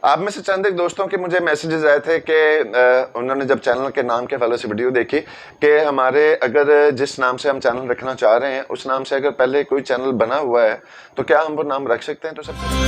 आप में से चंद एक दोस्तों के मुझे मैसेजेस आए थे कि उन्होंने जब चैनल के नाम के हवाले से वीडियो देखी कि हमारे अगर जिस नाम से हम चैनल रखना चाह रहे हैं उस नाम से अगर पहले कोई चैनल बना हुआ है तो क्या हम वो नाम रख सकते हैं। तो सबसे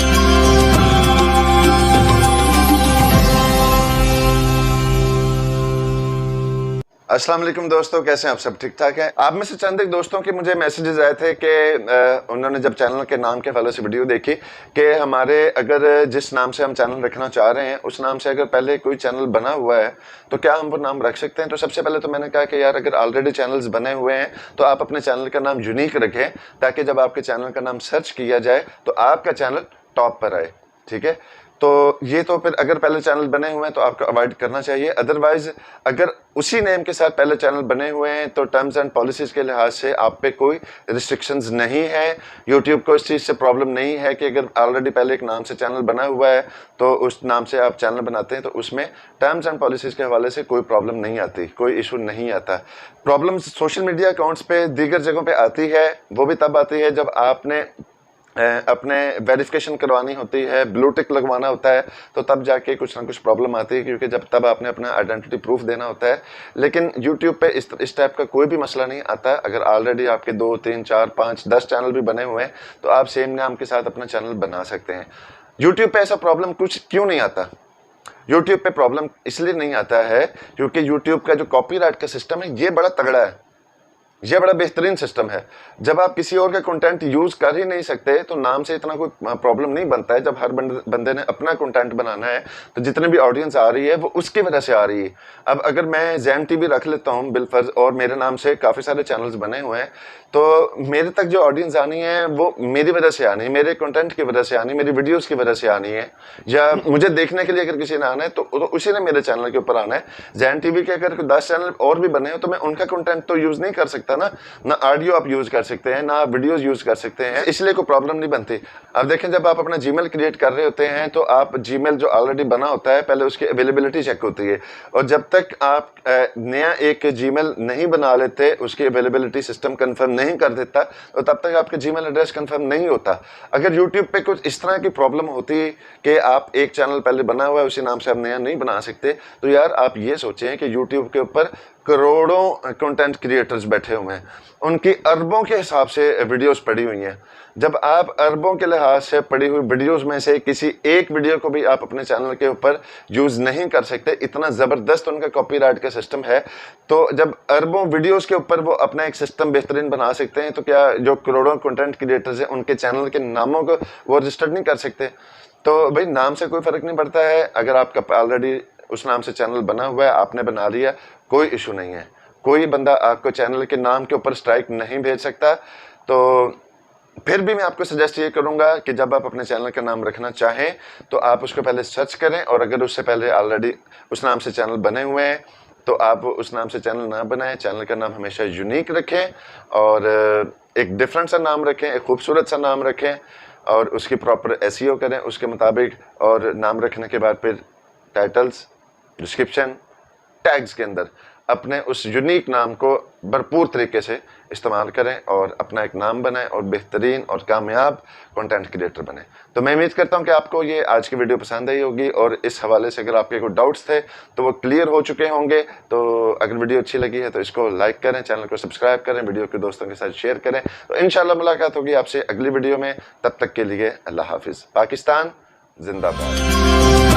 अस्सलाम वालेकुम दोस्तों, कैसे हैं आप सब? ठीक ठाक हैं। आप में से चंद एक दोस्तों के मुझे मैसेजेस आए थे कि उन्होंने जब चैनल के नाम के हवाले से वीडियो देखी कि हमारे अगर जिस नाम से हम चैनल रखना चाह रहे हैं उस नाम से अगर पहले कोई चैनल बना हुआ है तो क्या हम वो नाम रख सकते हैं। तो सबसे पहले तो मैंने कहा कि यार अगर ऑलरेडी चैनल्स बने हुए हैं तो आप अपने चैनल का नाम यूनिक रखें ताकि जब आपके चैनल का नाम सर्च किया जाए तो आपका चैनल टॉप पर आए। ठीक है, तो ये तो फिर अगर पहले चैनल बने हुए हैं तो आपको अवॉइड करना चाहिए। अदरवाइज अगर उसी नेम के साथ पहले चैनल बने हुए हैं तो टर्म्स एंड पॉलिसीज के लिहाज से आप पे कोई रिस्ट्रिक्शंस नहीं है। यूट्यूब को इस चीज़ से प्रॉब्लम नहीं है कि अगर ऑलरेडी पहले एक नाम से चैनल बना हुआ है तो उस नाम से आप चैनल बनाते हैं तो उसमें टर्म्स एंड पॉलिसीज के हवाले से कोई प्रॉब्लम नहीं आती, कोई इशू नहीं आता। प्रॉब्लम सोशल मीडिया अकाउंट्स पे दीगर जगहों पर आती है, वो भी तब आती है जब आपने अपने वेरिफिकेशन करवानी होती है, ब्लू टिक लगवाना होता है, तो तब जाके कुछ ना कुछ प्रॉब्लम आती है क्योंकि जब तब आपने अपना आइडेंटिटी प्रूफ देना होता है। लेकिन यूट्यूब पे इस टाइप का कोई भी मसला नहीं आता। अगर ऑलरेडी आपके 2, 3, 4, 5, 10 चैनल भी बने हुए हैं तो आप सेम नाम के साथ अपना चैनल बना सकते हैं। यूट्यूब पे ऐसा प्रॉब्लम कुछ क्यों नहीं आता? यूट्यूब पे प्रॉब्लम इसलिए नहीं आता है क्योंकि यूट्यूब का जो कॉपीराइट का सिस्टम है ये बड़ा तगड़ा है, ये बड़ा बेहतरीन सिस्टम है। जब आप किसी और का कंटेंट यूज कर ही नहीं सकते तो नाम से इतना कोई प्रॉब्लम नहीं बनता है। जब हर बंदे ने अपना कंटेंट बनाना है तो जितने भी ऑडियंस आ रही है वो उसकी वजह से आ रही है। अब अगर मैं जैन टीवी रख लेता हूँ बिलफर्ज और मेरे नाम से काफ़ी सारे चैनल्स बने हुए हैं तो मेरे तक जो ऑडियंस आनी है वो मेरी वजह से आनी है, मेरे कंटेंट की वजह से आनी, मेरी वीडियोस की वजह से आनी है, या मुझे देखने के लिए अगर किसी ने आना है तो उसी ने मेरे चैनल के ऊपर आना है। जैन टीवी के अगर 10 चैनल और भी बने हो तो मैं उनका कंटेंट तो यूज़ नहीं कर सकता ना ऑडियो आप यूज कर सकते हैं ना वीडियोस यूज कर सकते हैं, इसलिए कोई प्रॉब्लम नहीं बनती। अब देखें जब आप अपना जीमेल क्रिएट कर रहे होते हैं तो आप जीमेल जो ऑलरेडी बना होता है पहले उसकी अवेलेबिलिटी चेक होती है, और जब तक आप नया एक जीमेल नहीं बना लेते, उसकी अवेलेबिलिटी सिस्टम कंफर्म नहीं कर देता तो तब तक आपका जीमेल एड्रेस कंफर्म नहीं होता। अगर यूट्यूब पे कुछ इस तरह की प्रॉब्लम होती है कि आप एक चैनल पहले बना हुआ है उसी नाम से आप नया नहीं बना सकते, तो यार आप ये सोचें कि यूट्यूब के ऊपर करोड़ों कंटेंट क्रिएटर्स बैठे हुए हैं, उनकी अरबों के हिसाब से वीडियोस पड़ी हुई हैं। जब आप अरबों के लिहाज से पड़ी हुई वीडियोस में से किसी एक वीडियो को भी आप अपने चैनल के ऊपर यूज़ नहीं कर सकते, इतना ज़बरदस्त उनका कॉपीराइट का सिस्टम है, तो जब अरबों वीडियोस के ऊपर वो अपना एक सिस्टम बेहतरीन बना सकते हैं तो क्या जो करोड़ों कंटेंट क्रिएटर्स हैं उनके चैनल के नामों को वो रजिस्टर्ड नहीं कर सकते? तो भाई नाम से कोई फ़र्क नहीं पड़ता है। अगर आपका ऑलरेडी उस नाम से चैनल बना हुआ है, आपने बना लिया, कोई इशू नहीं है। कोई बंदा आपको चैनल के नाम के ऊपर स्ट्राइक नहीं भेज सकता। तो फिर भी मैं आपको सजेस्ट ये करूंगा कि जब आप अपने चैनल का नाम रखना चाहें तो आप उसको पहले सर्च करें, और अगर उससे पहले ऑलरेडी उस नाम से चैनल बने हुए हैं तो आप उस नाम से चैनल ना बनाएं। चैनल का नाम हमेशा यूनिक रखें और एक डिफरेंट सा नाम रखें, एक खूबसूरत सा नाम रखें और उसकी प्रॉपर एसईओ करें उसके मुताबिक। और नाम रखने के बाद फिर टाइटल्स, डिस्क्रिप्शन, टैग्स के अंदर अपने उस यूनिक नाम को भरपूर तरीके से इस्तेमाल करें और अपना एक नाम बनाएं और बेहतरीन और कामयाब कंटेंट क्रिएटर बने। तो मैं उम्मीद करता हूं कि आपको ये आज की वीडियो पसंद आई होगी और इस हवाले से अगर आपके कोई डाउट्स थे तो वो क्लियर हो चुके होंगे। तो अगर वीडियो अच्छी लगी है तो इसको लाइक करें, चैनल को सब्सक्राइब करें, वीडियो के दोस्तों के साथ शेयर करें। तो इंशाल्लाह मुलाकात होगी आपसे अगली वीडियो में। तब तक के लिए अल्लाह हाफिज़। पाकिस्तान जिंदाबाद।